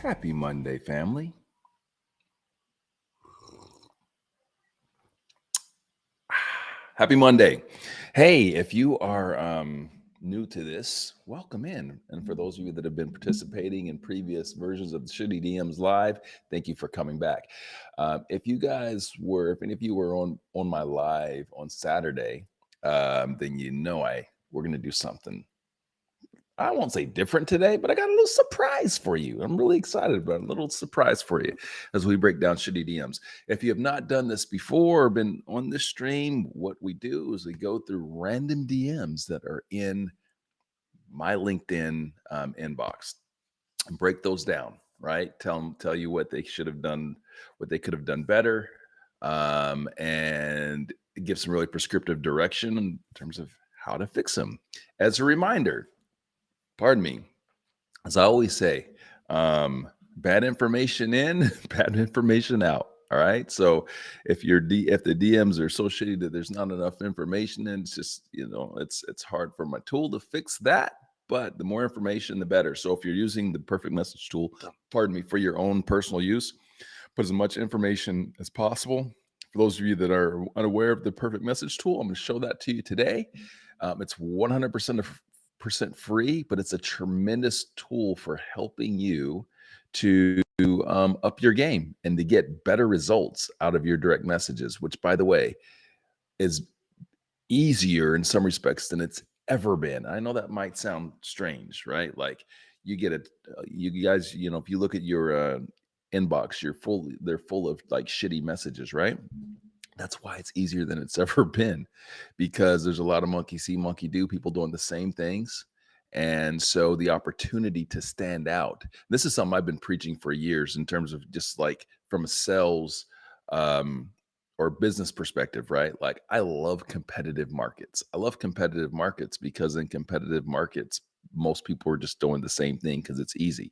Happy Monday, family. Happy Monday. Hey, if you are new to this, welcome in. And for those of you that have been participating in previous versions of the Shitty DMs Live, thank you for coming back. If any of you were on my live on Saturday, then we're going to do something. I won't say different today, but I got a little surprise for you. I'm really excited about a little surprise for you as we break down Shitty DMs. If you have not done this before or been on this stream, what we do is we go through random DMs that are in my LinkedIn inbox and break those down, right? Tell you what they should have done, what they could have done better, and give some really prescriptive direction in terms of how to fix them. As a reminder, pardon me, as I always say, bad information in, bad information out. All right. So if the DMs are so shitty that there's not enough information in, it's just, it's hard for my tool to fix that. But the more information, the better. So if you're using the perfect message tool, pardon me, for your own personal use, put as much information as possible. For those of you that are unaware of the perfect message tool, I'm going to show that to you today. It's 100% free, but it's a tremendous tool for helping you to up your game and to get better results out of your direct messages, which, by the way, is easier in some respects than it's ever been. I know that might sound strange, right? Like you get it, you guys, if you look at your inbox, they're full of like shitty messages, right? That's why it's easier than it's ever been, because there's a lot of monkey see, monkey do, people doing the same things. And so the opportunity to stand out, this is something I've been preaching for years in terms of just like from a sales or business perspective, right? Like I love competitive markets. I love competitive markets because in competitive markets, most people are just doing the same thing because it's easy.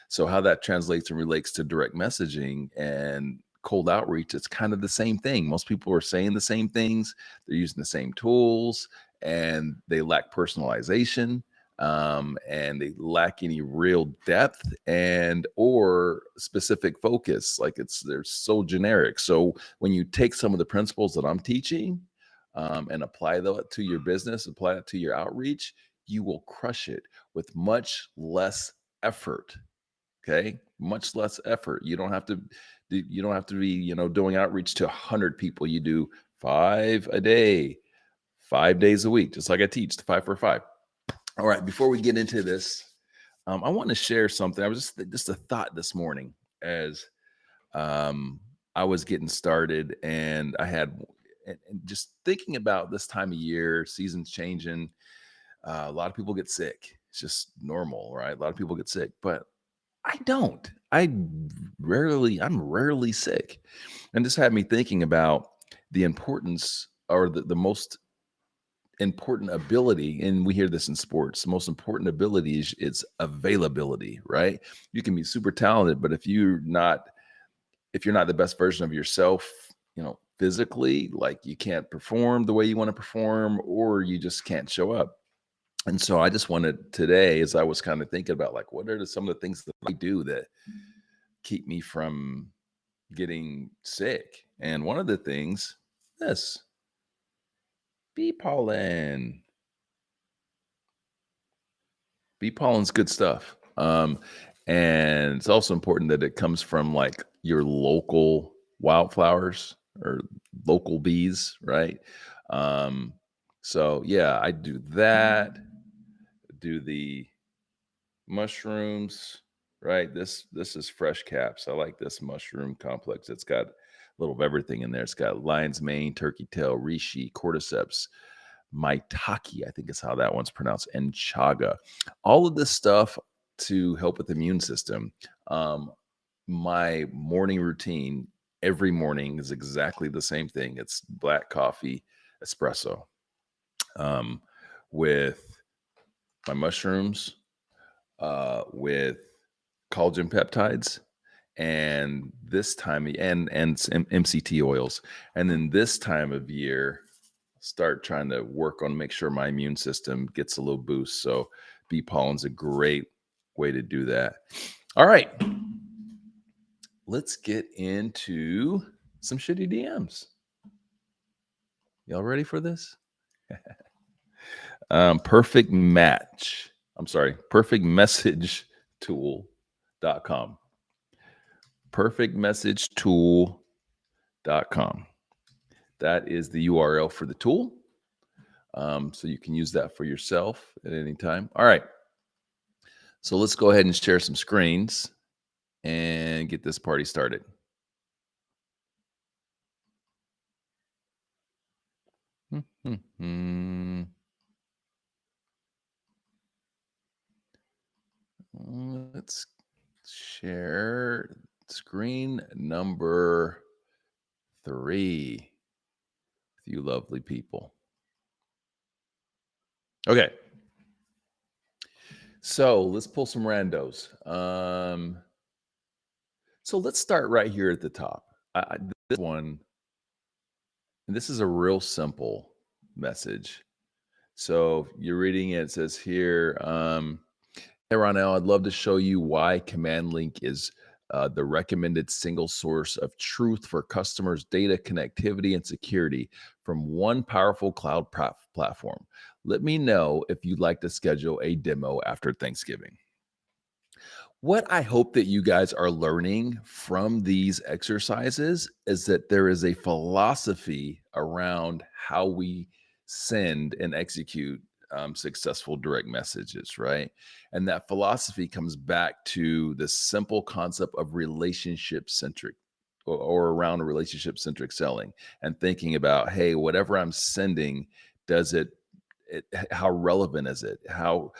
So how that translates and relates to direct messaging and cold outreach, it's kind of the same thing. Most people are saying the same things. They're using the same tools and they lack personalization, and they lack any real depth and or specific focus. Like they're so generic. So when you take some of the principles that I'm teaching and apply that to your business, apply it to your outreach, you will crush it with much less effort. Okay, much less effort. You don't have to be doing outreach to 100 people. You do 5 a day, 5 days a week, just like I teach the 5 for 5. All right, before we get into this, I want to share something. I was just a thought this morning as I was getting started, and I had and just thinking about this time of year, seasons changing. A lot of people get sick. It's just normal, right? A lot of people get sick, but I don't. I'm rarely sick. And this had me thinking about the importance or the most important ability, and we hear this in sports, the most important ability is availability, right? You can be super talented, but if you're not the best version of yourself, physically, like you can't perform the way you want to perform, or you just can't show up. And so I just wanted today, as I was kind of thinking about like, what are some of the things that I do that keep me from getting sick? And one of the things, this bee pollen. Bee pollen's good stuff. And it's also important that it comes from like your local wildflowers or local bees, right? So yeah, I do that. Do the mushrooms, right? This is fresh caps. I like this mushroom complex. It's got a little of everything in there. It's got lion's mane, turkey tail, reishi, cordyceps, maitake, I think is how that one's pronounced, and chaga. All of this stuff to help with the immune system. My morning routine every morning is exactly the same thing. It's black coffee, espresso, with my mushrooms, with collagen peptides, and this time and some MCT oils. And then this time of year, start trying to work on make sure my immune system gets a little boost. So bee pollen's a great way to do that. All right. let's get into some shitty DMs. Y'all ready for this? Perfect match. I'm sorry, perfectmessagetool.com. Perfectmessagetool.com. That is the URL for the tool. So you can use that for yourself at any time. All right. So let's go ahead and share some screens and get this party started. Let's share screen number 3 with you lovely people. Okay. So let's pull some randos. So let's start right here at the top. This one, and this is a real simple message. So you're reading it, it says here, hey, Ronell, I'd love to show you why Command Link is the recommended single source of truth for customers' data connectivity and security from one powerful cloud platform. Let me know if you'd like to schedule a demo after Thanksgiving. What I hope that you guys are learning from these exercises is that there is a philosophy around how we send and execute successful direct messages, right? And that philosophy comes back to the simple concept of relationship centric or around relationship centric selling and thinking about, hey, whatever I'm sending, does how relevant is it? How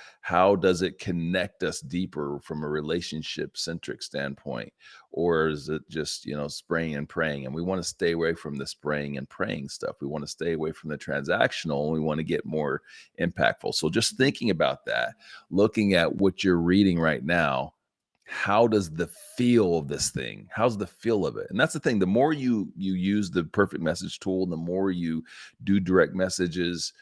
does it connect us deeper from a relationship centric standpoint, or is it just spraying and praying? And we want to stay away from the spraying and praying stuff. We want to stay away from the transactional, and we want to get more impactful. So just thinking about that, looking at what you're reading right now, how does the feel of this thing, how's the feel of it? And that's the thing, the more you use the perfect message tool, the more you do direct messages,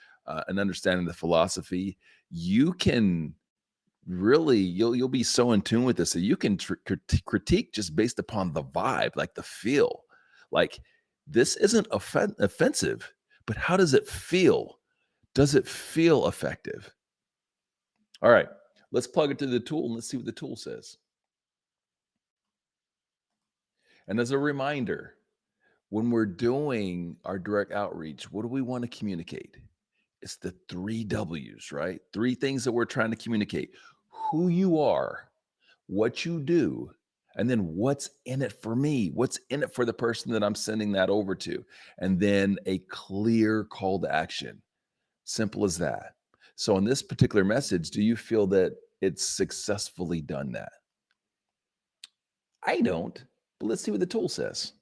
and understanding the philosophy, you can really you'll be so in tune with this that you can critique just based upon the vibe, like the feel. Like, this isn't offensive, but how does it feel? Does it feel effective? All right, let's plug it to the tool and let's see what the tool says. And as a reminder, when we're doing our direct outreach, what do we want to communicate? It's the 3 W's, right? 3 things that we're trying to communicate: who you are, what you do, and then what's in it for me, what's in it for the person that I'm sending that over to, and then a clear call to action. Simple as that. So in this particular message, do you feel that it's successfully done that? I don't, but let's see what the tool says.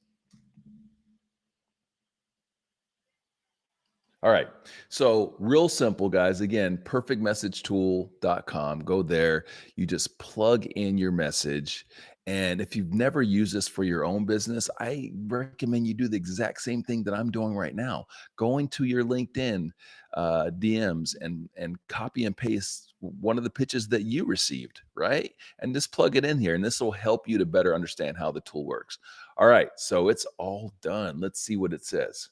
All right. So, real simple, guys. Again, perfectmessagetool.com. Go there. You just plug in your message. And if you've never used this for your own business, I recommend you do the exact same thing that I'm doing right now. Going to your LinkedIn DMs and copy and paste one of the pitches that you received, right? And just plug it in here. And this will help you to better understand how the tool works. All right. So, it's all done. Let's see what it says.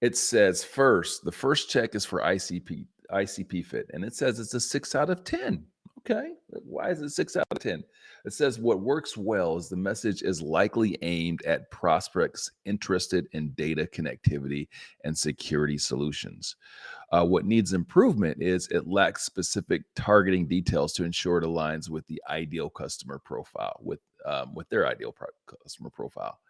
It says the first check is for ICP fit, and it says it's a 6 out of 10. Okay. Why is it 6 out of 10? It says what works well is the message is likely aimed at prospects interested in data connectivity and security solutions. What needs improvement is it lacks specific targeting details to ensure it aligns with the ideal customer profile, with their ideal customer profile.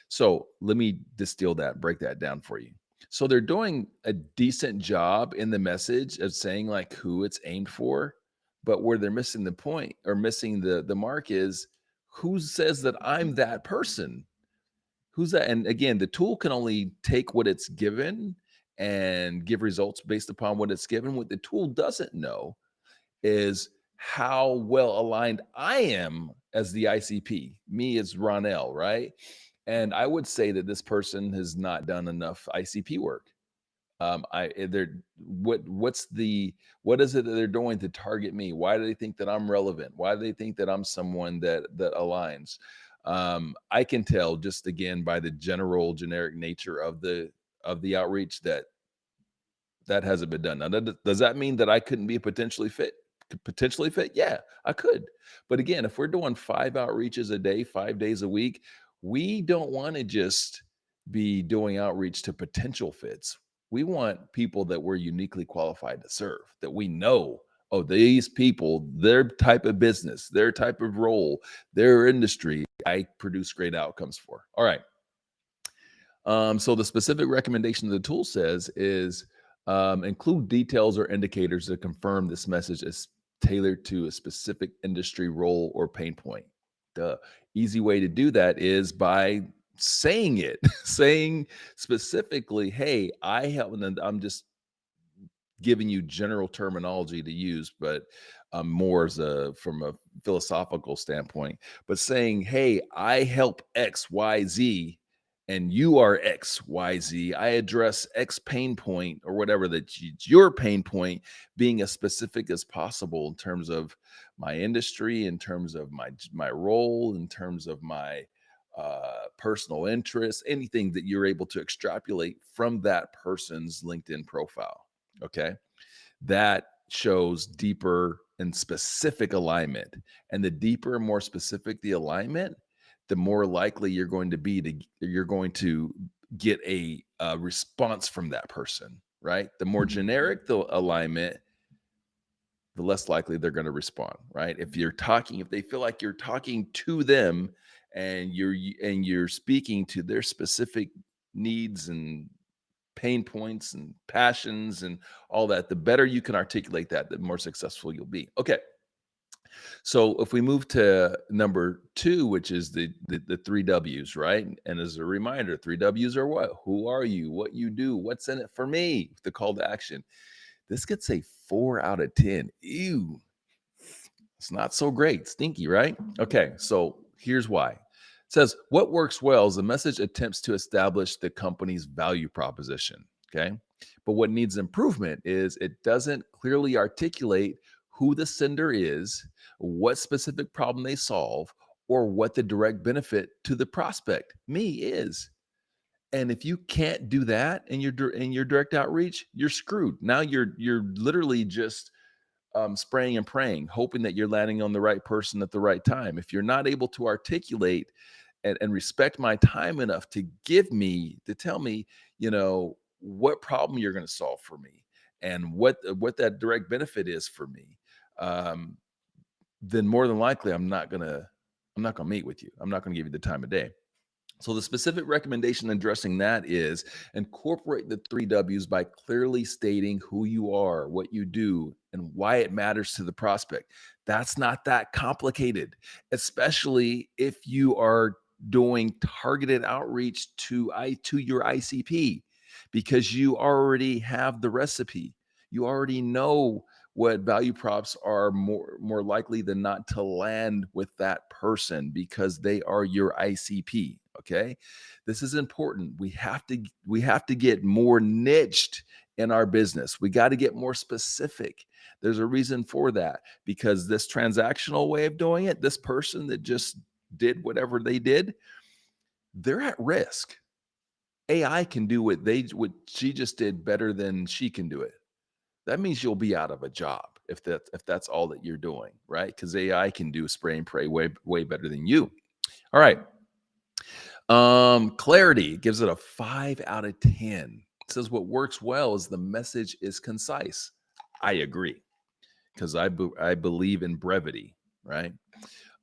So let me distill that, break that down for you. So they're doing a decent job in the message of saying like who it's aimed for, but where they're missing the point or missing the mark is, who says that I'm that person? Who's that? And again, the tool can only take what it's given and give results based upon what it's given. What the tool doesn't know is how well aligned I am as the ICP, me as Ronell, right? And I would say that this person has not done enough ICP work. what is it that they're doing to target me? Why do they think that I'm relevant? Why do they think that I'm someone that aligns? I can tell just again by the generic nature of the outreach that hasn't been done. Now, does that mean that I couldn't be potentially fit? Yeah, I could. But again, if we're doing 5 outreaches a day, 5 days a week, we don't want to just be doing outreach to potential fits. We want people that we're uniquely qualified to serve, that we know, oh, these people, their type of business, their type of role, their industry, I produce great outcomes for. All right. So the specific recommendation the tool says is include details or indicators that confirm this message is tailored to a specific industry role or pain point. The easy way to do that is by saying it, saying specifically, hey, I help, and then I'm just giving you general terminology to use, but more as from a philosophical standpoint, but saying, hey, I help XYZ and you are XYZ. I address X pain point or whatever your pain point, being as specific as possible in terms of my industry, in terms of my role, in terms of my personal interests, anything that you're able to extrapolate from that person's LinkedIn profile. Okay. That shows deeper and specific alignment. And the deeper and more specific the alignment, the more likely you're going to get a response from that person, right? The more generic the alignment, the less likely they're going to respond, right? If they feel like you're talking to them and you're speaking to their specific needs and pain points and passions and all that, the better you can articulate that, the more successful you'll be. Okay. So if we move to number 2, which is the 3 W's, right? And as a reminder, 3 W's are what? Who are you? What you do? What's in it for me? The call to action. This gets a 4 out of 10. Ew. It's not so great. Stinky, right? Okay. So here's why. It says what works well is the message attempts to establish the company's value proposition. Okay. But what needs improvement is it doesn't clearly articulate who the sender is, what specific problem they solve, or what the direct benefit to the prospect, me, is. And if you can't do that in your direct outreach, you're screwed. Now you're literally just spraying and praying, hoping that you're landing on the right person at the right time. If you're not able to articulate and respect my time enough to tell me, what problem you're going to solve for me and what that direct benefit is for me, then more than likely I'm not gonna meet with you. I'm not gonna give you the time of day. So the specific recommendation addressing that is incorporate the 3 W's by clearly stating who you are, what you do, and why it matters to the prospect. That's not that complicated, especially if you are doing targeted outreach to your ICP, because you already have the recipe. You already know what value props are more likely than not to land with that person because they are your ICP. Okay. This is important. We have to get more niched in our business. We got to get more specific. There's a reason for that, because this transactional way of doing it, this person that just did whatever they did, they're at risk. AI can do what she just did better than she can do it. That means you'll be out of a job if that's all that you're doing, right? Because AI can do spray and pray way better than you. All right. Clarity gives it a 5 out of 10. It says what works well is the message is concise. I agree, because I believe in brevity, right?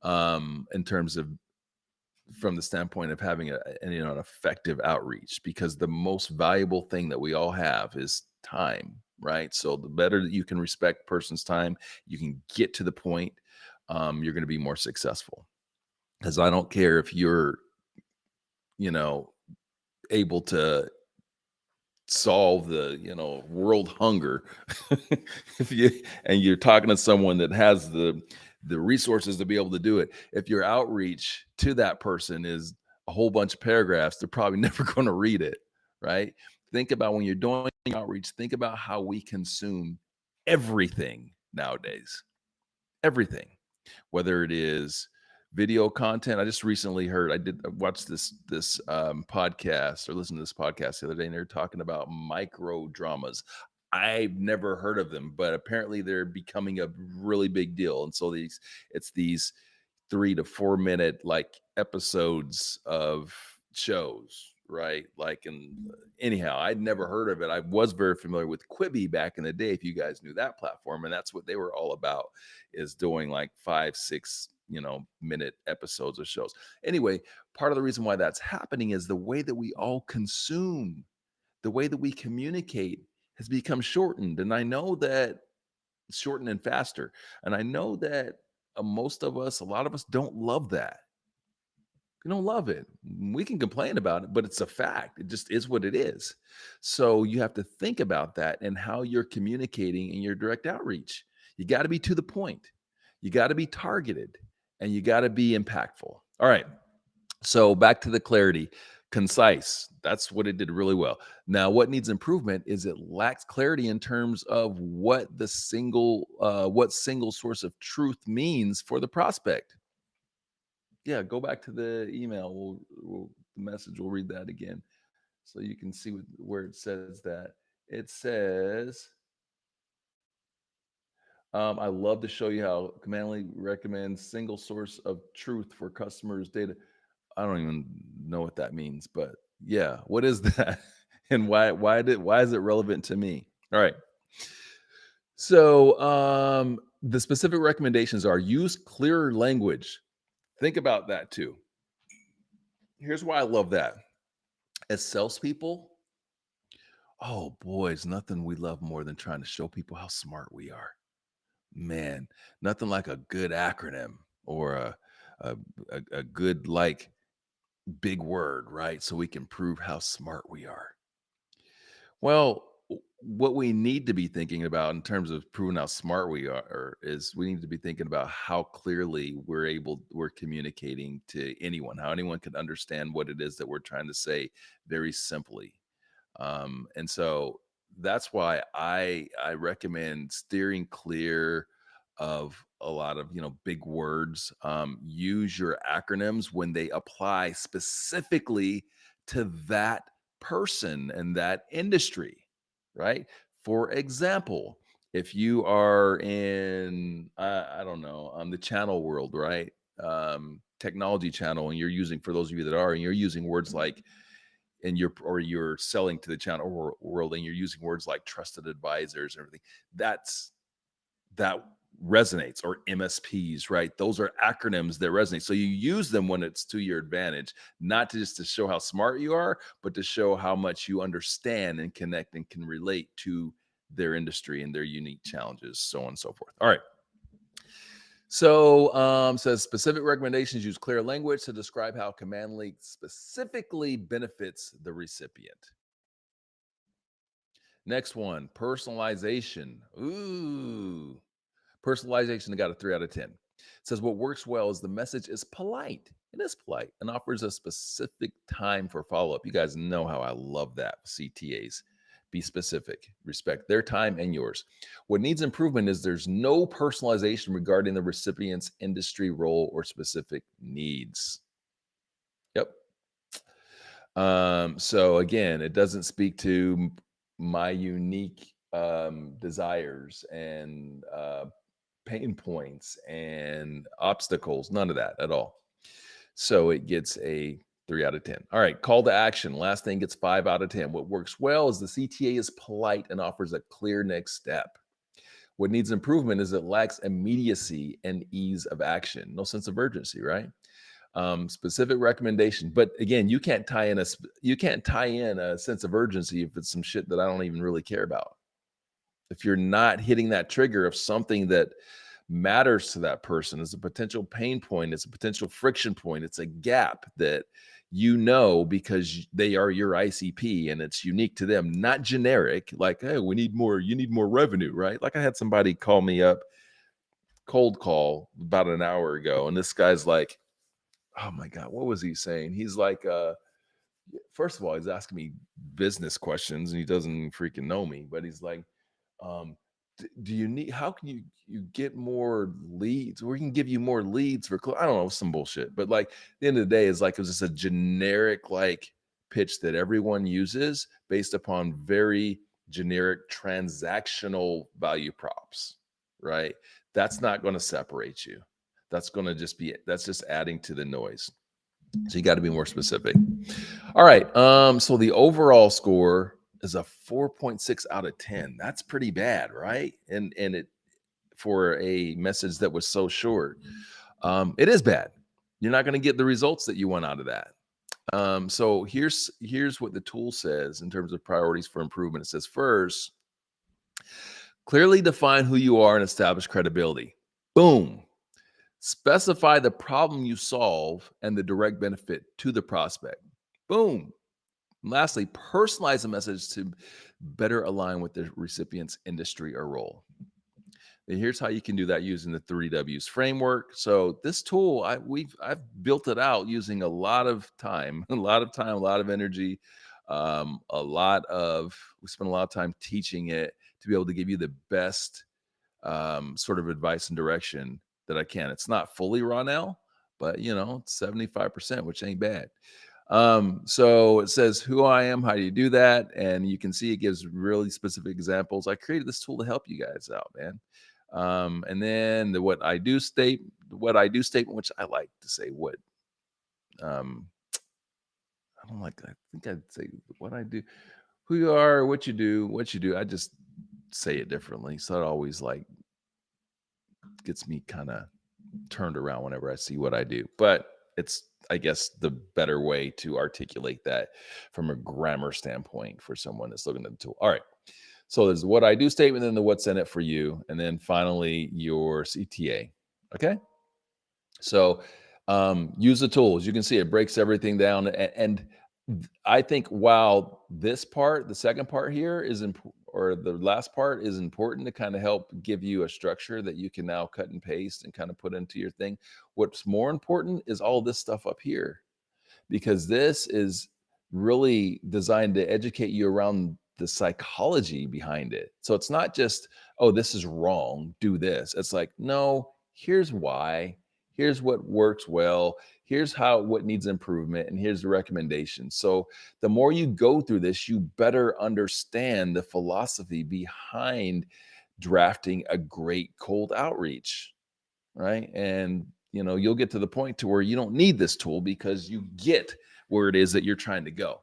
In terms of from the standpoint of having an effective outreach, because the most valuable thing that we all have is time, right? So the better that you can respect a person's time, you can get to the point, you're going to be more successful. Because I don't care if you're, able to solve the, world hunger, if you're talking to someone that has the resources to be able to do it. If your outreach to that person is a whole bunch of paragraphs, they're probably never going to read it, right? think about when you're doing outreach, think about how we consume everything nowadays. Everything, whether it is video content. I just recently heard, I watched this podcast or listened to this podcast the other day, and they're talking about micro dramas. I've never heard of them, but apparently they're becoming a really big deal. And so it's these 3 to 4 minute like episodes of shows, right? Like, and anyhow, I'd never heard of it. I was very familiar with Quibi back in the day, if you guys knew that platform, and that's what they were all about, is doing like 5, 6 minute episodes of shows. Anyway, part of the reason why that's happening is the way that we all consume, the way that we communicate has become shortened. And I know that shortened and faster. And I know that most of us, a lot of us don't love that. We don't love it. We can complain about it, but it's a fact. It just is what it is. So you have to think about that and how you're communicating in your direct outreach. You got to be to the point. You got to be targeted, and you got to be impactful. All right. So back to the clarity, concise. That's what it did really well. Now, what needs improvement is it lacks clarity in terms of what single source of truth means for the prospect. Yeah, go back to the email. The message. We'll read that again, so you can see where it says that. It says, I love to show you how Commandly recommends single source of truth for customers' data. I don't even know what that means, but yeah, what is that? And why is it relevant to me? All right. So the specific recommendations are: use clearer language. Think about that too. Here's why I love that. As salespeople, oh boy, it's nothing we love more than trying to show people how smart we are. Man, nothing like a good acronym or a good like big word, right? So we can prove how smart we are. Well, what we need to be thinking about in terms of proving how smart we are is we need to be thinking about how clearly we're communicating to anyone, how anyone can understand what it is that we're trying to say very simply. And so that's why I recommend steering clear of a lot of big words. Use your acronyms when they apply specifically to that person and that industry, right? For example, if you are in I don't know, the channel world, right? Technology channel, and you're using, for those of you that are, and you're using words like, and you're selling to the channel world, and you're using words like trusted advisors and everything, that resonates. Or MSPs, right? Those are acronyms that resonate. So you use them when it's to your advantage, not just to show how smart you are, but to show how much you understand and connect and can relate to their industry and their unique challenges, so on and so forth. All right. So says specific recommendations use clear language to describe how Commandly specifically benefits the recipient. Next one, personalization. Ooh, personalization. I got a 3 out of 10. It says what works well is the message is polite. It is polite and offers a specific time for follow-up. You guys know how I love that. CTAs. Be specific, respect their time and yours. What needs improvement is there's no personalization regarding the recipient's industry, role, or specific needs. Yep. So again, it doesn't speak to my unique desires and pain points and obstacles, none of that at all. So it gets a 3 out of 10. All right, call to action. Last thing gets 5 out of 10. What works well is the CTA is polite and offers a clear next step. What needs improvement is it lacks immediacy and ease of action. No sense of urgency, right? Specific recommendation. But again, you can't tie in a sense of urgency if it's some shit that I don't even really care about. If you're not hitting that trigger of something that matters to that person, is a potential pain point, it's a potential friction point, it's a gap that because they are your ICP and it's unique to them, not generic, like, hey, you need more revenue, right? Like I had somebody call me up, cold call, about an hour ago, and this guy's like, oh my God, what was he saying? He's like, first of all, he's asking me business questions and he doesn't freaking know me, but he's like, um, do you need, how can you get more leads? We can give you more leads for, I don't know, some bullshit. But like, at the end of the day, is like, it was just a generic like pitch that everyone uses based upon very generic transactional value props, right? That's not going to separate you. That's going to just be, that's just adding to the noise. So you got to be more specific. All right. So the overall score is a 4.6 out of 10. That's pretty bad, right? And it, for a message that was so short, it is bad. You're not going to get the results that you want out of that. So here's what the tool says in terms of priorities for improvement. It says, first, clearly define who you are and establish credibility. Boom. Specify the problem you solve and the direct benefit to the prospect. Boom. And lastly, personalize the message to better align with the recipient's industry or role. And here's how you can do that using the 3Ws framework. So this tool, I've built it out using a lot of time, a lot of energy, we spent a lot of time teaching it to be able to give you the best sort of advice and direction that I can. It's not fully raw now, but it's 75%, which ain't bad. So it says who I am, how do you do that? And you can see it gives really specific examples. I created this tool to help you guys out, man. And then the what I do statement, which I like to say what, I don't like, I think I'd say what I do, who you are, what you do. I just say it differently. So it always like gets me kind of turned around whenever I see what I do. But it's, I guess, the better way to articulate that from a grammar standpoint for someone that's looking at the tool. All right. So there's the what I do statement, then the what's in it for you, and then finally your CTA. Okay. So use the tools. You can see it breaks everything down. And I think while this part, the second part here is important, or the last part is important to kind of help give you a structure that you can now cut and paste and kind of put into your thing. What's more important is all this stuff up here, because this is really designed to educate you around the psychology behind it. So it's not just, oh, this is wrong, do this. It's like, no, here's why. Here's what works well. Here's how what needs improvement, and here's the recommendation. So the more you go through this, you better understand the philosophy behind drafting a great cold outreach, right? And you'll get to the point to where you don't need this tool because you get where it is that you're trying to go.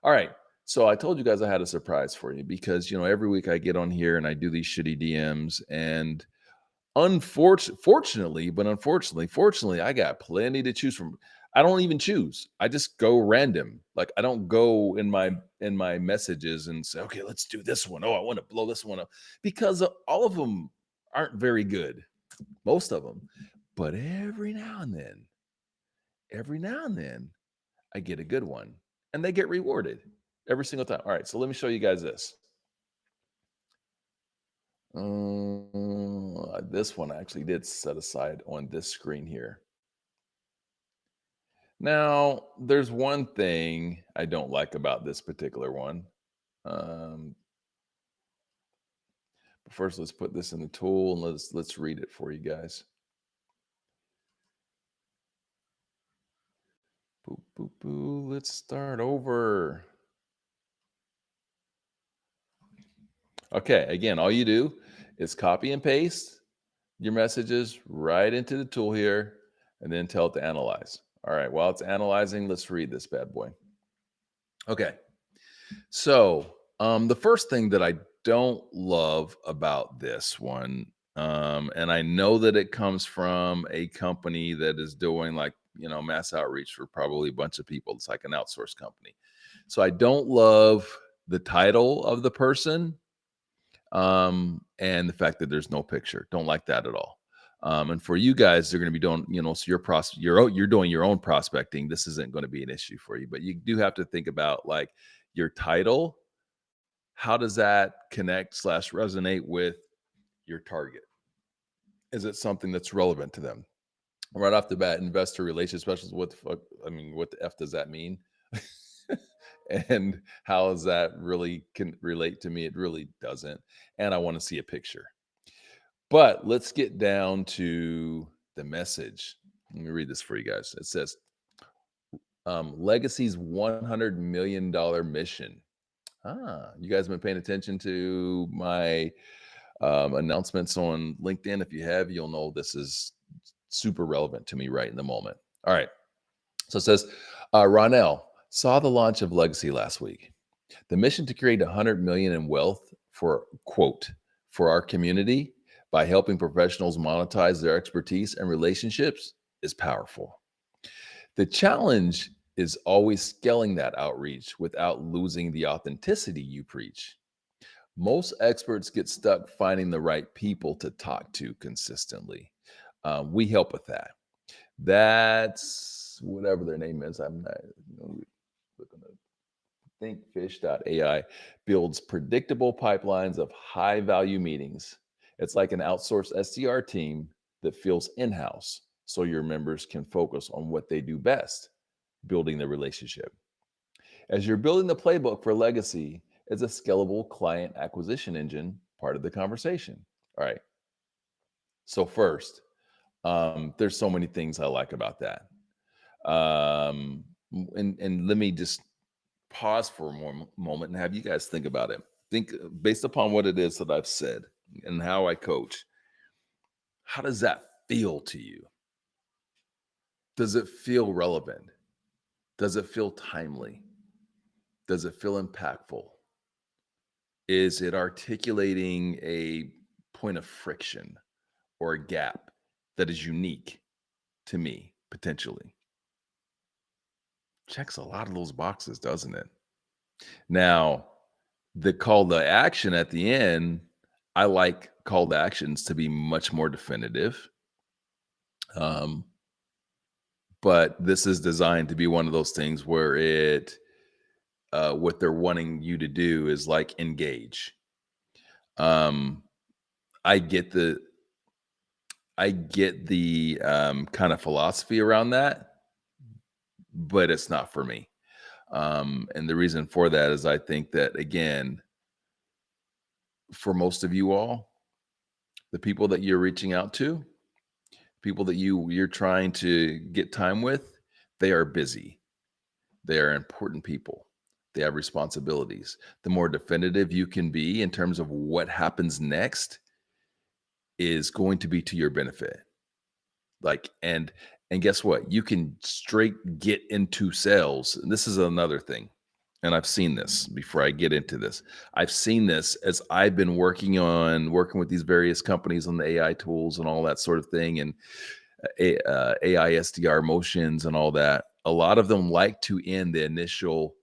All right. So I told you guys I had a surprise for you because every week I get on here and I do these shitty DMs, and fortunately, I got plenty to choose from. I don't even choose. I just go random. Like I don't go in my messages and say, okay, let's do this one. Oh, I want to blow this one up, because all of them aren't very good. Most of them. But every now and then, I get a good one, and they get rewarded every single time. All right, so let me show you guys this. This one I actually did set aside on this screen here. Now, there's one thing I don't like about this particular one. But first, let's put this in the tool and let's read it for you guys. Boop, boop, boop. Let's start over. Okay, again, all you do is copy and paste your messages right into the tool here, and then tell it to analyze. All right, while it's analyzing, let's read this bad boy. Okay, so the first thing that I don't love about this one, and I know that it comes from a company that is doing like, mass outreach for probably a bunch of people. It's like an outsourced company. So I don't love the title of the person, and the fact that there's no picture. Don't like that at all. And for you guys, they're going to be doing, so you're doing your own prospecting. This isn't going to be an issue for you, but you do have to think about like your title. How does that connect / resonate with your target? Is it something that's relevant to them? Right off the bat, investor relations specialist. What the fuck? I mean, what the F does that mean? And how is that really can relate to me? It really doesn't. And I want to see a picture. But let's get down to the message. Let me read this for you guys. It says, Legacy's $100 million mission. You guys been paying attention to my announcements on LinkedIn? If you have, you'll know this is super relevant to me right in the moment. All right. So it says, Ronell saw the launch of Legacy last week. The mission to create 100 million in wealth for quote for our community by helping professionals monetize their expertise and relationships is powerful. The challenge is always scaling that outreach without losing the authenticity you preach. Most experts get stuck finding the right people to talk to consistently. We help with that. That's whatever their name is. I'm not looking at thinkfish.ai builds predictable pipelines of high value meetings. It's like an outsourced SDR team that feels in-house so your members can focus on what they do best, building the relationship. As you're building the playbook for Legacy, it's a scalable client acquisition engine part of the conversation. All right. So first, there's so many things I like about that. And let me just pause for a moment and have you guys think about it. Think based upon what it is that I've said and how I coach. How does that feel to you? Does it feel relevant? Does it feel timely? Does it feel impactful? Is it articulating a point of friction or a gap that is unique to me, potentially? Checks a lot of those boxes, doesn't it? Now, the call to action at the end, I like call to actions to be much more definitive. Um, but this is designed to be one of those things where what they're wanting you to do is like engage. Um, I get the kind of philosophy around that, but it's not for me. And the reason for that is I think that, again, for most of you all, the people that you're reaching out to, people that you're trying to get time with, they are busy. They are important people. They have responsibilities. The more definitive you can be in terms of what happens next is going to be to your benefit. And guess what? You can straight get into sales. And this is another thing. And I've seen this before I get into this. I've seen this as I've been working with these various companies on the AI tools and all that sort of thing, and AI SDR motions and all that. A lot of them like to end the initial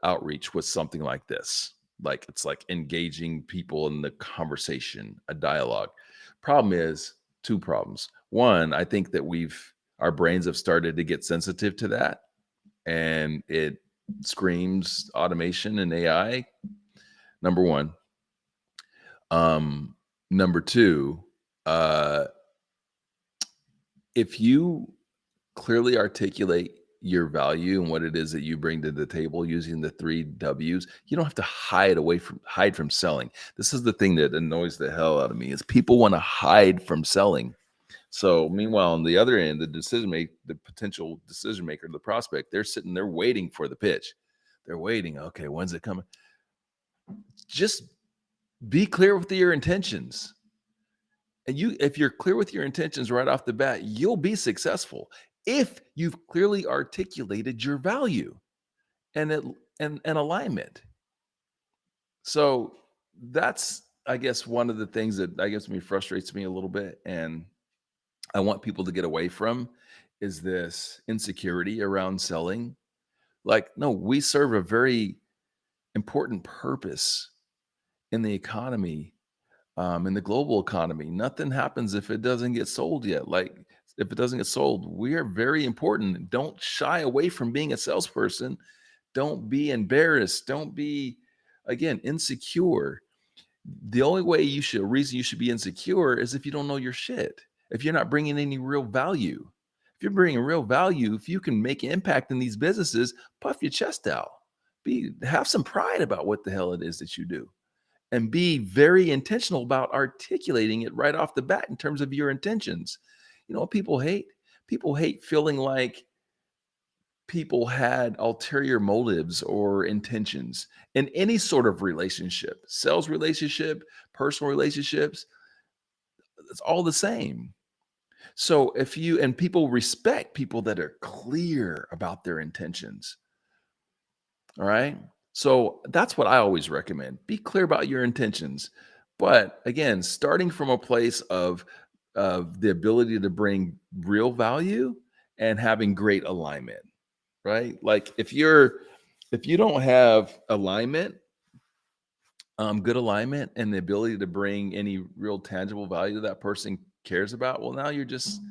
outreach with something like this. Like it's like engaging people in the conversation, a dialogue. Problem is two problems. One, I think that our brains have started to get sensitive to that, and it screams automation and AI. Number one. Number two, if you clearly articulate your value and what it is that you bring to the table using the 3 W's, you don't have to hide from selling. This is the thing that annoys the hell out of me is people want to hide from selling. So meanwhile, on the other end, the potential decision maker, the prospect, they're sitting there waiting for the pitch. They're waiting. Okay, when's it coming? Just be clear with your intentions. And if you're clear with your intentions right off the bat, you'll be successful if you've clearly articulated your value and alignment. So that's, I guess, one of the things that I guess frustrates me a little bit, and I want people to get away from, is this insecurity around selling. Like, no, we serve a very important purpose in the economy, in the global economy. Nothing happens if it doesn't get sold yet. Like, if it doesn't get sold, we are very important. Don't shy away from being a salesperson. Don't be embarrassed. Don't be, again, insecure. The only reason you should be insecure is if you don't know your shit, if you're not bringing any real value, if you're bringing real value, if you can make an impact in these businesses, puff your chest out. Have some pride about what the hell it is that you do, and be very intentional about articulating it right off the bat in terms of your intentions. You know what people hate? People hate feeling like people had ulterior motives or intentions in any sort of relationship, sales relationship, personal relationships. It's all the same. So if you, and people respect people that are clear about their intentions. All right. So that's what I always recommend. Be clear about your intentions. But again, starting from a place of the ability to bring real value and having great alignment, right? Like if you don't have alignment, good alignment and the ability to bring any real tangible value to that person cares about, well, now you're just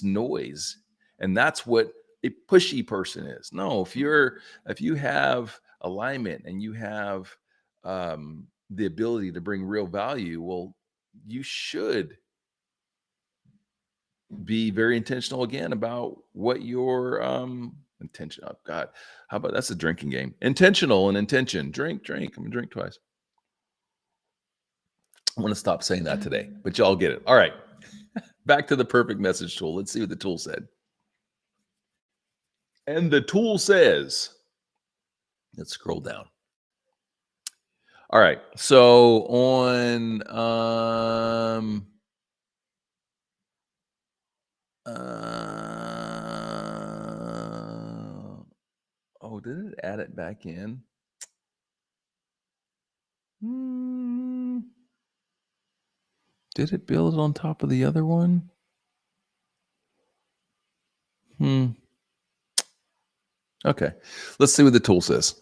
noise. And that's what a pushy person is. No, if you have alignment and you have the ability to bring real value, well, you should be very intentional again about what your intention. Oh God, how about that's a drinking game? Intentional and intention. Drink. I'm gonna drink twice. I'm going to stop saying that today, but y'all get it. All right. Back to the perfect message tool. Let's see what the tool said. And the tool says, let's scroll down. All right. So on oh, did it add it back in? Did it build it on top of the other one? Okay. Let's see what the tool says.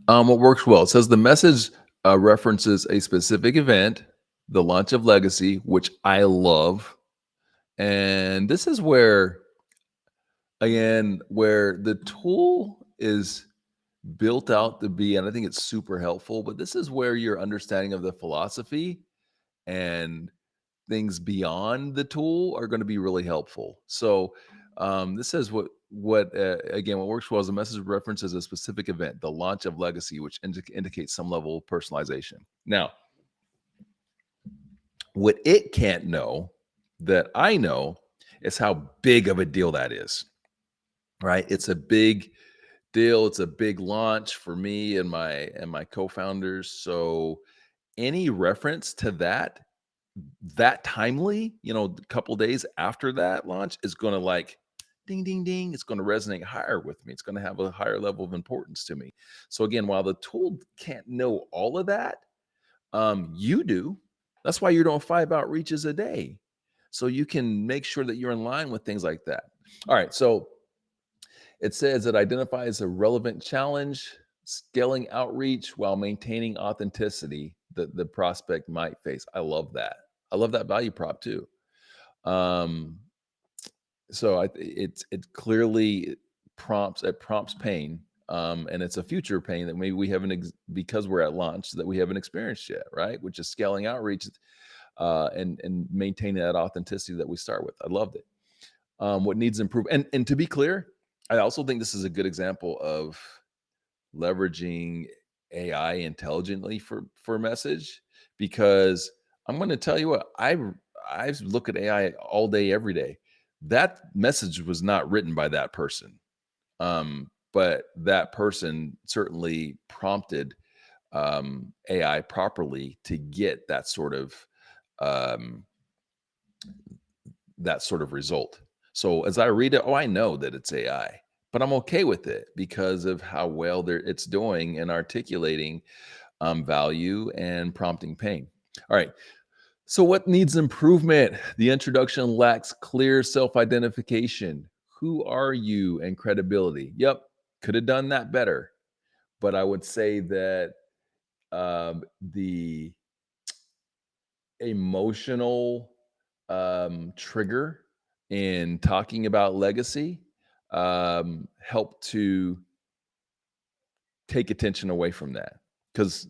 What works well? It says the message references a specific event, the launch of Legacy, which I love. And this is where, again, where the tool is built out to be, and I think it's super helpful, but this is where your understanding of the philosophy and things beyond the tool are going to be really helpful. So this says what again, what works well is the message references a specific event, the launch of Legacy, which indicates some level of personalization. Now, what it can't know that I know is how big of a deal that is, right? It's a big deal. It's a big launch for me and my co-founders. So any reference to that timely, a couple days after that launch is going to like ding, ding, ding. It's going to resonate higher with me. It's going to have a higher level of importance to me. So again, while the tool can't know all of that, you do. That's why you're doing 5 outreaches a day. So you can make sure that you're in line with things like that. All right. So it says it identifies a relevant challenge, scaling outreach while maintaining authenticity that the prospect might face. I love that. I love that value prop too. So it clearly prompts pain, and it's a future pain that maybe we haven't because we're at launch that we haven't experienced yet, right? Which is scaling outreach and maintaining that authenticity that we start with. I loved it. What needs improvement, and to be clear, I also think this is a good example of leveraging AI intelligently for message, because I'm going to tell you what, I look at AI all day, every day. That message was not written by that person. But that person certainly prompted AI properly to get that sort of result. So as I read it, I know that it's AI, but I'm okay with it because of how well it's doing and articulating value and prompting pain. All right. So what needs improvement? The introduction lacks clear self-identification. Who are you and credibility? Yep. Could have done that better. But I would say that the emotional trigger in talking about legacy help to take attention away from that, because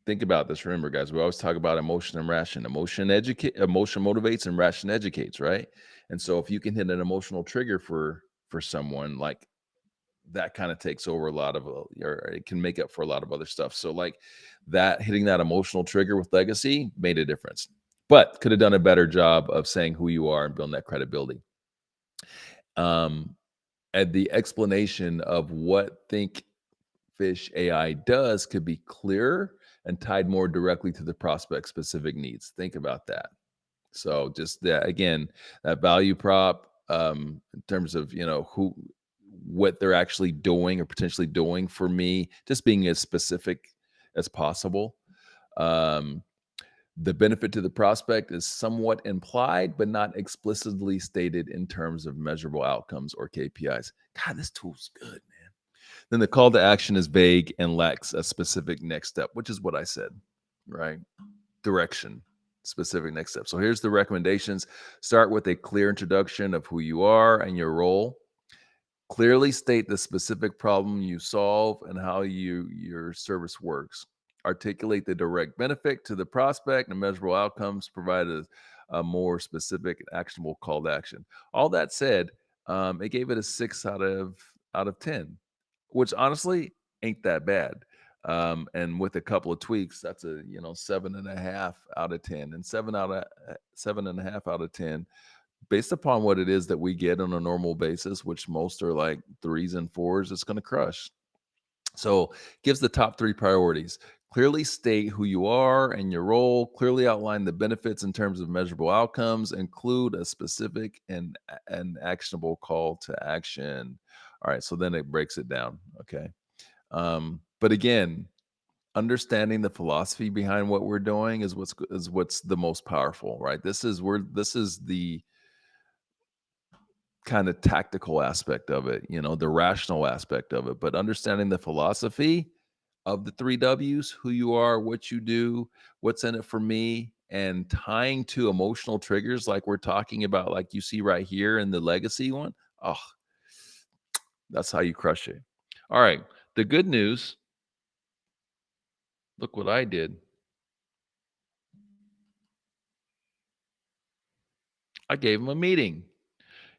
think about this. Remember, guys, we always talk about emotion and ration. Emotion motivates and ration educates, right? And so if you can hit an emotional trigger for someone, like that kind of takes over a lot of or it can make up for a lot of other stuff. So like that hitting that emotional trigger with legacy made a difference. But could have done a better job of saying who you are and building that credibility. And the explanation of what Think Fish AI does could be clearer and tied more directly to the prospect specific needs. Think about that. So just that again, that value prop in terms of what they're actually doing or potentially doing for me, just being as specific as possible. Um, the benefit to the prospect is somewhat implied, but not explicitly stated in terms of measurable outcomes or KPIs. God, this tool's good, man. Then the call to action is vague and lacks a specific next step, which is what I said, right? Direction, specific next step. So here's the recommendations. Start with a clear introduction of who you are and your role. Clearly state the specific problem you solve and how your service works. Articulate the direct benefit to the prospect and measurable outcomes. Provide a more specific and actionable call to action. All that said, it gave it a 6 out of 10, which honestly ain't that bad. And with a couple of tweaks, that's a 7.5 out of 10, and 7.5 out of 10 based upon what it is that we get on a normal basis, which most are like 3s and 4s. It's going to crush. So gives the top 3 priorities. Clearly state who you are and your role. Clearly outline the benefits in terms of measurable outcomes. Include a specific and an actionable call to action. All right, so then it breaks it down. Okay. But again, understanding the philosophy behind what we're doing is what's the most powerful, right? This is the kind of tactical aspect of it, the rational aspect of it, but understanding the philosophy of the 3 W's, who you are, what you do, what's in it for me, and tying to emotional triggers like we're talking about, like you see right here in the legacy one. Oh, that's how you crush it. All right. The good news, look what I did. I gave them a meeting.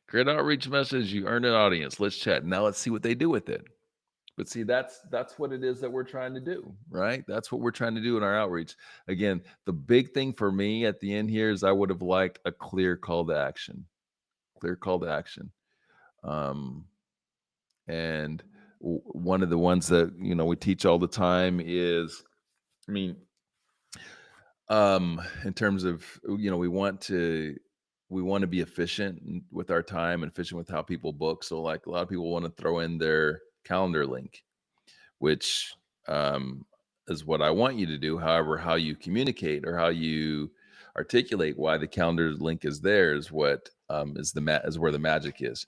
Great outreach message. You earned an audience. Let's chat. Now let's see what they do with it. But see, that's what it is that we're trying to do, right? That's what we're trying to do in our outreach. Again, the big thing for me at the end here is I would have liked a clear call to action. Clear call to action. Um, and one of the ones that we teach all the time is, I mean, in terms of we want to be efficient with our time and efficient with how people book. So like a lot of people want to throw in their calendar link, which is what I want you to do. However, how you communicate or how you articulate why the calendar link is there is what is where the magic is.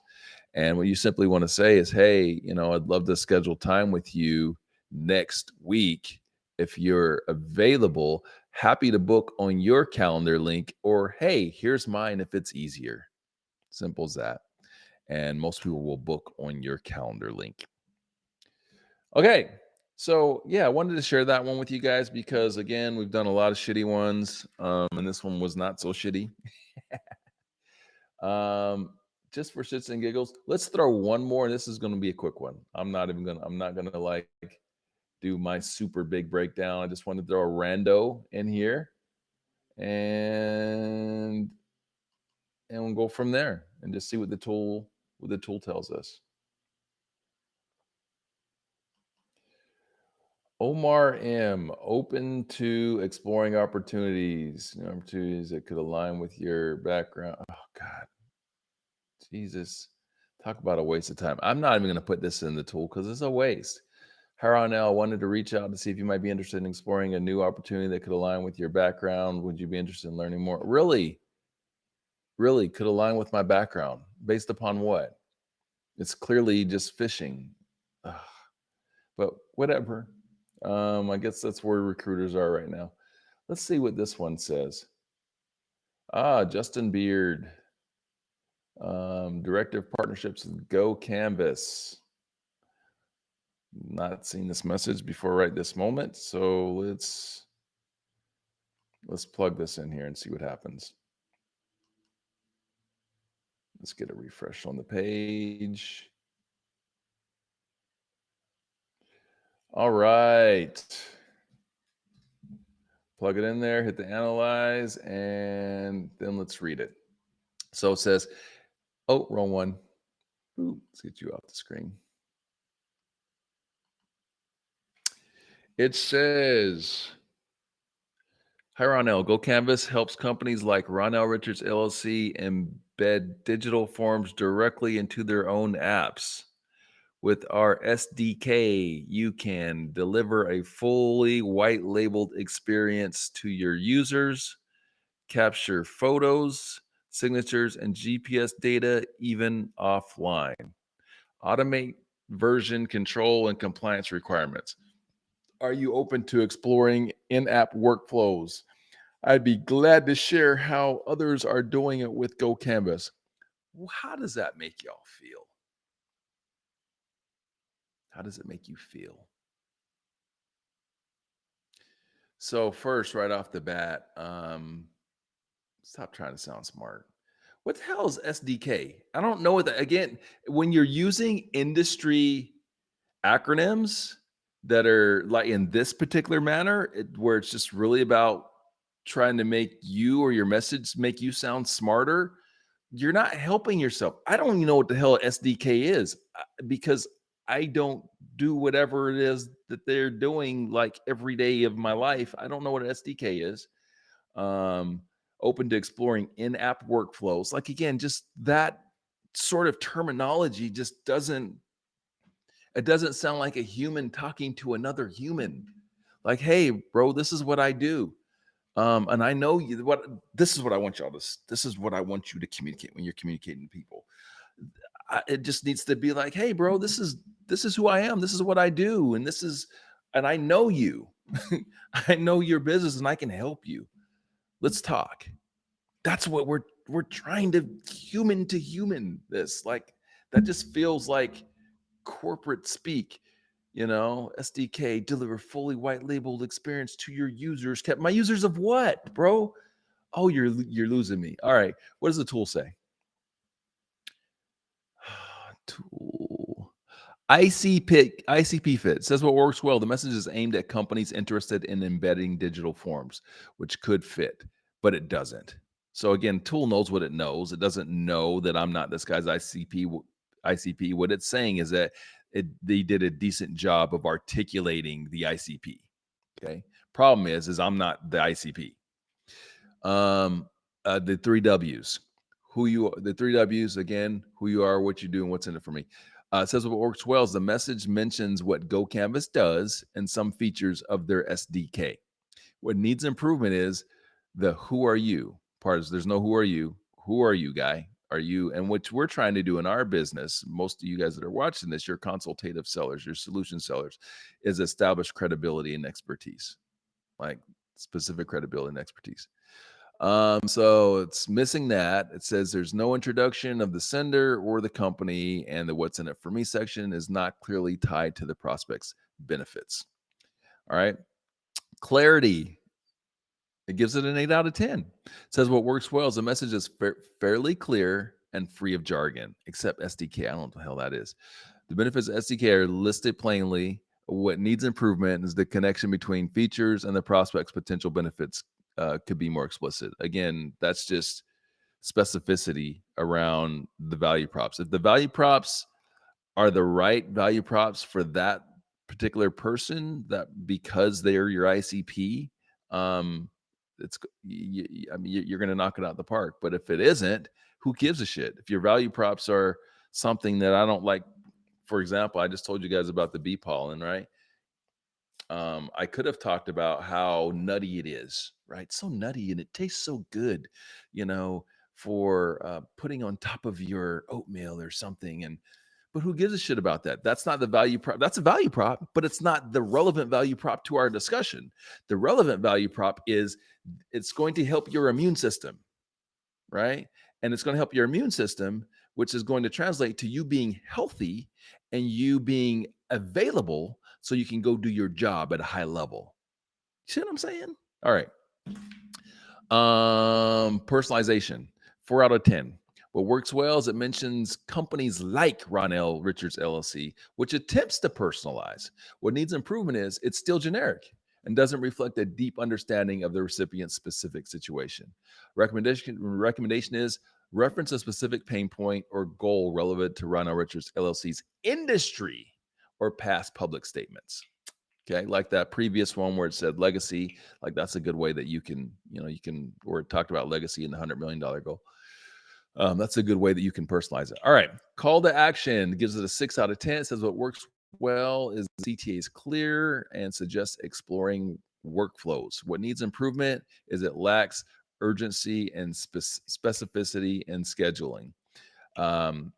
And what you simply want to say is, hey, I'd love to schedule time with you next week if you're available. Happy to book on your calendar link, or hey, here's mine if it's easier. Simple as that. And most people will book on your calendar link. Okay. So yeah, I wanted to share that one with you guys because again, we've done a lot of shitty ones. And this one was not so shitty. Just for shits and giggles, let's throw one more. And this is going to be a quick one. I'm not going to like do my super big breakdown. I just want to throw a rando in here and we'll go from there and just see what the tool tells us. Omar M, open to exploring opportunities that could align with your background. Oh God, Jesus, talk about a waste of time. I'm not even going to put this in the tool because it's a waste. Haronel wanted to reach out to see if you might be interested in exploring a new opportunity that could align with your background. Would you be interested in learning more? Really could align with my background based upon what? It's clearly just fishing. Ugh. But whatever. I guess that's where recruiters are right now. Let's see what this one says. Justin Beard, Director of Partnerships with Go Canvas. Not seen this message before right this moment, so let's Let's plug this in here and see what happens. Let's get a refresh on the page. All right. Plug it in there, hit the analyze, and then let's read it. So it says, oh, wrong one. Ooh, let's get you off the screen. It says, hi, Ronell. GoCanvas helps companies like Ronell Richards LLC embed digital forms directly into their own apps. With our SDK, you can deliver a fully white labeled experience to your users, capture photos, signatures, and GPS data even offline, automate version control and compliance requirements. Are you open to exploring in app workflows? I'd be glad to share how others are doing it with GoCanvas. How does that make y'all feel? How does it make you feel? So first, right off the bat, stop trying to sound smart. What the hell is SDK? I don't know what that again. When you're using industry acronyms that are like in this particular manner, where it's just really about trying to make you or your message make you sound smarter, you're not helping yourself. I don't even know what the hell SDK is because I don't do whatever it is that they're doing like every day of my life. I don't know what an SDK is. Um, Open to exploring in-app workflows. Like again, just that sort of terminology just doesn't it doesn't sound like a human talking to another human. Like, hey, bro, this is what I do. And I know you what this is what I want y'all to this is what I want you to communicate when you're communicating to people. It just needs to be like, hey, bro, this is who I am. This is what I do, and this is and I know you. I know your business, and I can help you. Let's talk. That's what we're trying to human this. Like that just feels like corporate speak. SDK deliver fully white labeled experience to your users. Kept my users of what, bro? Oh, you're losing me. All right. What does the tool say? Tool. ICP Fit says what works well. The message is aimed at companies interested in embedding digital forms, which could fit, but it doesn't. So again, tool knows what it knows. It doesn't know that I'm not this guy's ICP. What it's saying is that they did a decent job of articulating the ICP. Okay. Problem is I'm not the ICP. The three W's. The three W's again, who you are, what you do, and what's in it for me. It says what works well is the message mentions what GoCanvas does and some features of their SDK. What needs improvement is the who are you part. Is there's no who are you guy, are you, and what we're trying to do in our business, most of you guys that are watching this, your consultative sellers, your solution sellers, is establish credibility and expertise, like specific credibility and expertise. So it's missing that. It says there's no introduction of the sender or the company, and the what's in it for me section is not clearly tied to the prospect's benefits. All right. Clarity. It gives it an 8 out of 10. It says what works well is the message is fairly clear and free of jargon, except SDK. I don't know what the hell that is. The benefits of SDK are listed plainly. What needs improvement is the connection between features and the prospect's potential benefits could be more explicit. Again, that's just specificity around the value props. If the value props are the right value props for that particular person, that because they are your ICP, I mean, you're going to knock it out of the park. But if it isn't, who gives a shit? If your value props are something that I don't like, for example, I just told you guys about the bee pollen, right? I could have talked about how nutty it is, right? So nutty and it tastes so good, for putting on top of your oatmeal or something. But who gives a shit about that? That's not the value prop. That's a value prop, but it's not the relevant value prop to our discussion. The relevant value prop is it's going to help your immune system, right? And it's going to help your immune system, which is going to translate to you being healthy and you being available so you can go do your job at a high level. You see what I'm saying? All right. Personalization, 4 out of 10. What works well is it mentions companies like Ron L. Richards LLC, which attempts to personalize. What needs improvement is it's still generic and doesn't reflect a deep understanding of the recipient's specific situation. Recommendation is reference a specific pain point or goal relevant to Ron L. Richards LLC's industry or past public statements. Okay, like that previous one where it said legacy, like that's a good way that you can, where it talked about legacy and the $100 million goal. That's a good way that you can personalize it. All right, call to action gives it a 6 out of 10. It says what works well is the CTA is clear and suggests exploring workflows. What needs improvement is it lacks urgency and specificity in scheduling. Um,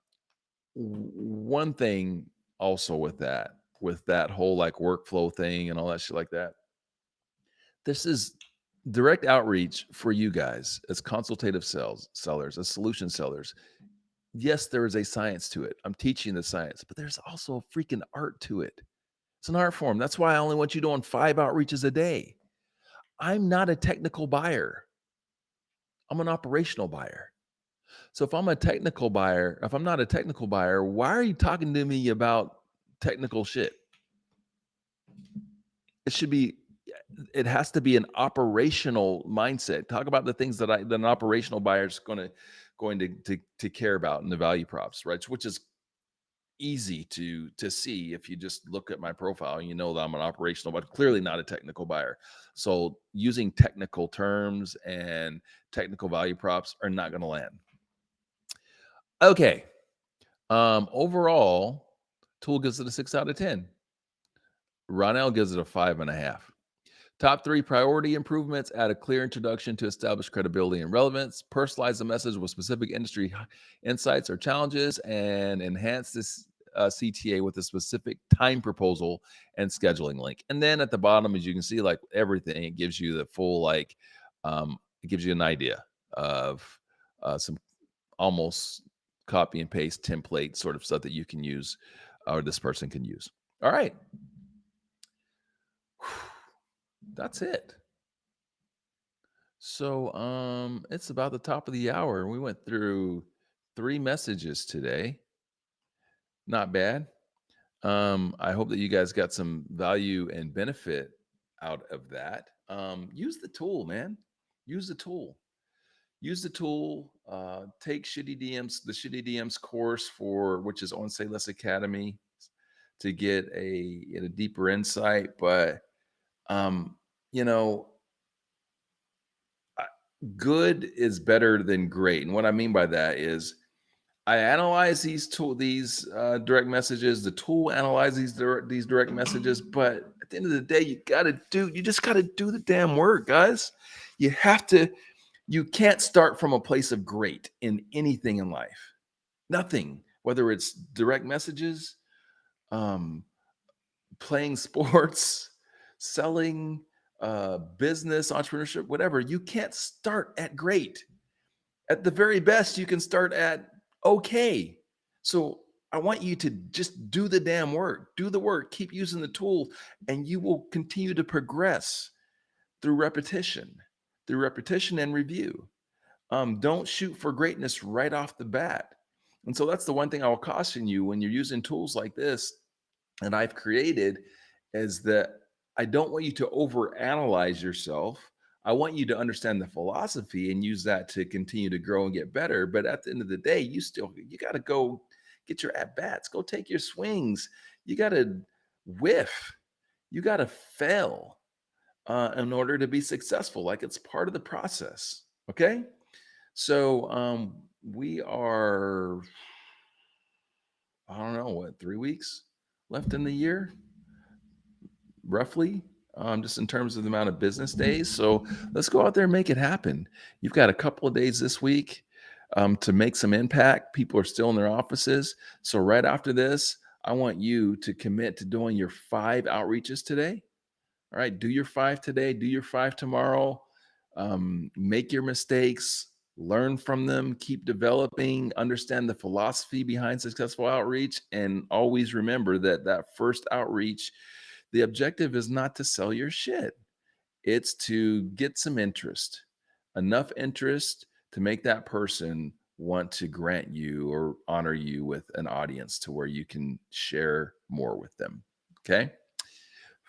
One thing also with that whole like workflow thing and all that shit like that, this is direct outreach for you guys as consultative sellers, as solution sellers. Yes, there is a science to it. I'm teaching the science, but there's also a freaking art to it. It's an art form. That's why I only want you doing 5 outreaches a day. I'm not a technical buyer. I'm an operational buyer. So if I'm a technical buyer, if I'm not a technical buyer, why are you talking to me about technical shit? It has to be an operational mindset. Talk about the things that an operational buyer is going to care about in the value props, right? Which is easy to see if you just look at my profile and you know that I'm an operational, but clearly not a technical buyer. So using technical terms and technical value props are not going to land. Okay. Overall, tool gives it a 6 out of 10. Ronell gives it a 5.5. Top 3 priority improvements: add a clear introduction to establish credibility and relevance, personalize the message with specific industry insights or challenges, and enhance this CTA with a specific time proposal and scheduling link. And then at the bottom, as you can see, like everything, it gives you the full, like, it gives you an idea of some almost copy and paste template sort of stuff that you can use or this person can use. All right. That's it. So it's about the top of the hour. We went through 3 messages today. Not bad. I hope that you guys got some value and benefit out of that. Use the tool, man. Use the tool. Use the tool. Take the Shitty DMs course which is on Say Less Academy to get a deeper insight. But you know, good is better than great. And what I mean by that is I analyze these direct messages. The tool analyzes these direct messages, but at the end of the day, you just got to do the damn work, guys. You can't start from a place of great in anything in life. Nothing, whether it's direct messages, playing sports, selling, business, entrepreneurship, whatever. You can't start at great. At the very best, you can start at okay. So I want you to just do the damn work, do the work, keep using the tool, and you will continue to progress through repetition and review. Don't shoot for greatness right off the bat. And so that's the one thing I will caution you when you're using tools like this that I've created is that I don't want you to overanalyze yourself. I want you to understand the philosophy and use that to continue to grow and get better. But at the end of the day, you got to go get your at bats, go take your swings. You got to whiff, you got to fail in order to be successful. Like it's part of the process. Okay. So we are, I don't know, what, 3 weeks left in the year, roughly, just in terms of the amount of business days. So let's go out there and make it happen. You've got a couple of days this week to make some impact. People are still in their offices. So right after this, I want you to commit to doing your 5 outreaches today. All right, do your 5 today, do your 5 tomorrow. Make your mistakes, learn from them, keep developing, understand the philosophy behind successful outreach, and always remember that first outreach, the objective is not to sell your shit. It's to get some interest, enough interest to make that person want to grant you or honor you with an audience to where you can share more with them. Okay.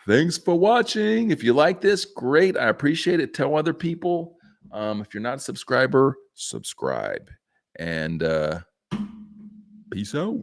Thanks for watching. If you like this, great. I appreciate it. Tell other people. If you're not a subscriber, subscribe. And peace out.